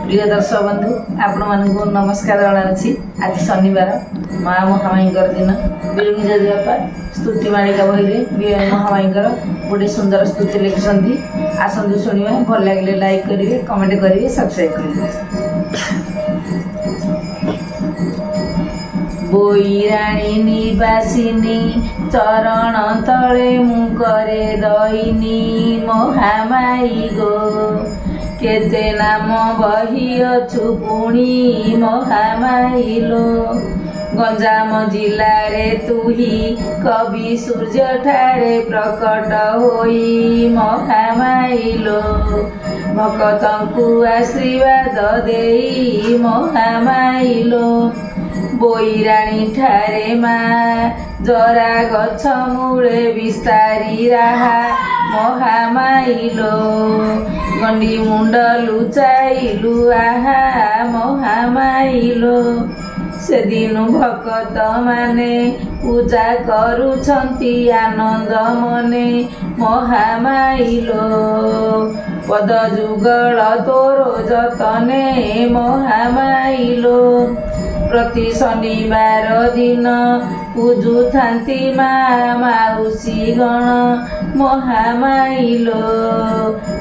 प्रिय दर्शक बंधु आपण मानक नमस्कार जनावि। आज शनिवार माँ महामाईकर दिन बिरुंजा बापा स्तुति मालिका बही महामाईकर गोटे सुंदर स्तुति लिखिं। आसतु शुणा, भल लगे लाइक करेंगे, कमेंट करेंगे, सब्सक्राइब करेंगे। बोईराणी निवासिनी चरण तले मुकरे दईनी महामाई गो, केते नाम बही अछु पुणी महामाई लो। गंजाम जिला रे तुही कवि सूर्य ठारे प्रकट होई महामाई लो। भक्तंकु आशीर्वाद देई महामाई लो। बोईराणी ठारे माँ जरा गछ मूले विस्तारी राहा महामाई लो। गंडी मुंड लुचाइलु आहा महामाई लो। से दिन भक्त माने पूजा करुछंती आनंद मने महामाई लो। पद जुगल तोरो जतने महामाई लो। प्रति शनिवार दिन पूजु थांती माँ माउसी गण महामाई लो।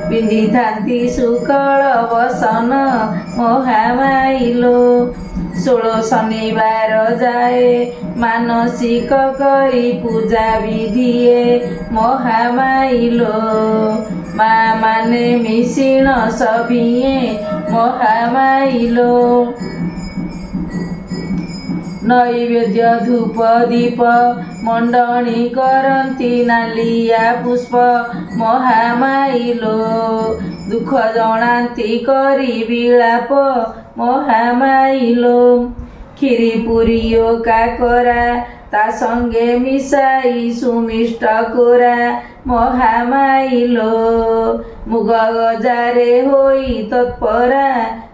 पिंधि थांती शुक्ल बसन महामाई लो। 16 शनिवार जाए मानसिक करी पूजा विधिए महामाई लो। माँ माने मिशिण सभिए महामाई लो। नैवेद्य धूप दीप मंडणी करती नालिया पुष्प महामाई लो। दुख जनाती करी विलाप महामाई लो। खीरी पुरी काकरा ता संगे मिसाई सुमिष्ट कोरा महामाई लो। मुग गजारे होई तत्परा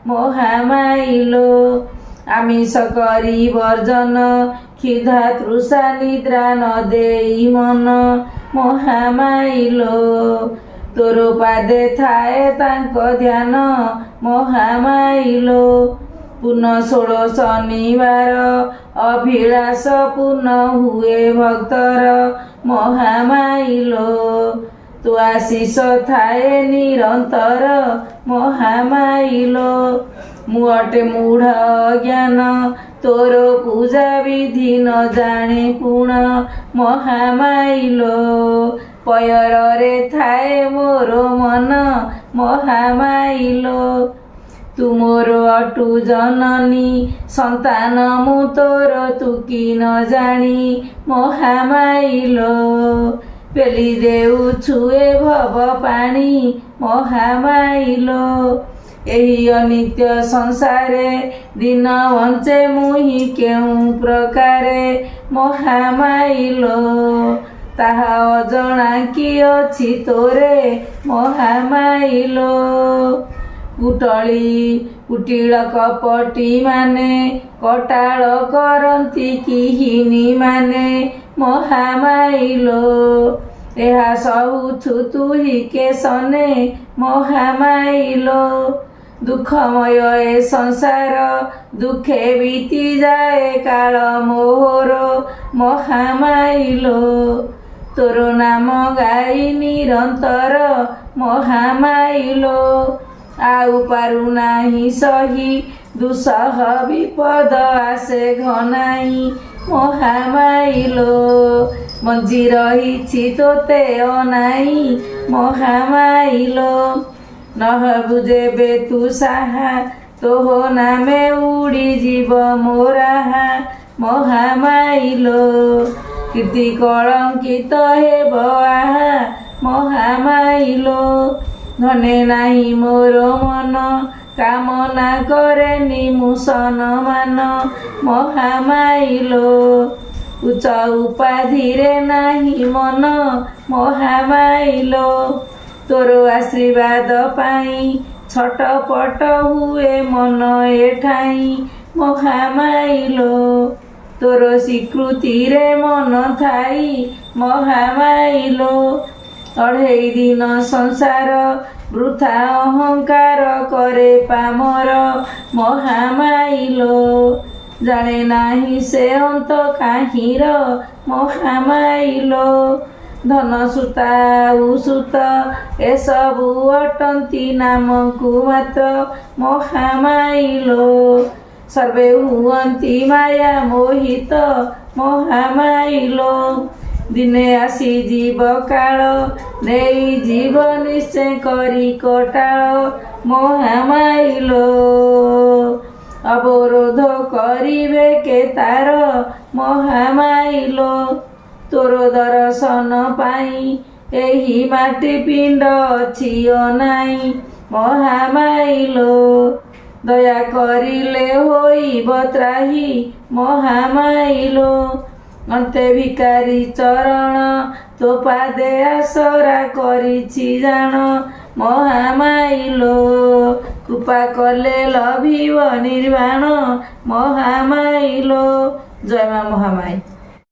महामाई लो। आमिष करी वर्जन क्षुधा तृषा निद्रा न देई मन महामाई लो। तोर पादे थाए तांको ध्यान महामाई लो। पूर्ण 16 शनिवार अभिलाष पूर्ण हुए भक्तर महामाई लो। तो आशीष थाए निरंतर महामाई लो। मुअटे मूढ़ ज्ञान तोर पूजा विधि न जाने पुण महामाई लो। पयर रे थाए मोर मन महामाई लो। तू मोर अटु जननी संतान मु तोर तू कि न जानी महामाई लो। पेली देउ छुए भव पानी महामाई लो। एही अनित्य संसारे दिन वंचे मुहि केउ प्रकारे महामाई लो। ताहा अजणा कि अछि तोरे महामाई लो। कुटली कुटिल कपटी माने कटाळ करंती किहिनी माने महामाई लो। एहा सबु छुतुही केसने महामाई लो। दुखमय ए संसार दुखे बीती जाए काल मोहर महामाई लो। तोर नाम गाई निरंतर महामाई लो। आउ पारु नाही सही दुसह विपद आसे घनाई महामाई लो। मंजी रही तोते अनाई महामाई लो। नहबु जेबे तू साहा तोहो नामे उड़ी जीव मोराहा महामाई लो। कीर्ति कलंकित हेब आहा महामाई लो। धने नाही मोर मन कामना करे निमुसन मान महामाई लो। उच्च उपाधिरे नाही मन महामाई लो। तोर आशीर्वाद पाई छटपट हुए मन एठाई महामाई लो। तोर स्वीकृति रे मन थाई महामाई लो। अढ़ेई दिन संसार ବୃଥା ଅହଙ୍କାର କରେ ପାମର ମହାମାଇଲୋ ଜାଣେ ନାହିଁ ସେ ଅନ୍ତ କାହିଁର ମହାମାଇଲୋ ଧନ ସୁତା ଉସୁତ ଏସବୁ ଅଟନ୍ତି ନାମକୁ ମାତ୍ର ମହାମାଇଲୋ ସର୍ବେ ହୁଅନ୍ତି ମାୟା ମୋହିତ ମହାମାଇଲୋ ଦିନେ ଆସି ଯିବ କାଳ ନେଇ ଯିବ ନିଶ୍ଚୟ କରି କଟାଳ ମହାମାଇଲୋ ଅବରୋଧ କରିବେ କେ ତାର ମହାମାଇଲୋ ତୋର ଦର୍ଶନ ପାଇଁ ଏହି ମାଟି ପିଣ୍ଡ ଅଛି ଅନାଇ ମହାମାଇଲୋ ଦୟା କରିଲେ ହୋଇବ ତ୍ରାହି ମହାମାଇଲୋ ଅନ୍ତେ ଭିକାରୀ ଚରଣ ତୋ ପାଦେ ଆସରା କରିଛି ଜାଣ ମହାମାଇଲୋ କୃପା କଲେ ଲଭିବ ନିର୍ବାଣ ମହାମାଇଲୋ ଜୟ ମା ମହାମାଇ।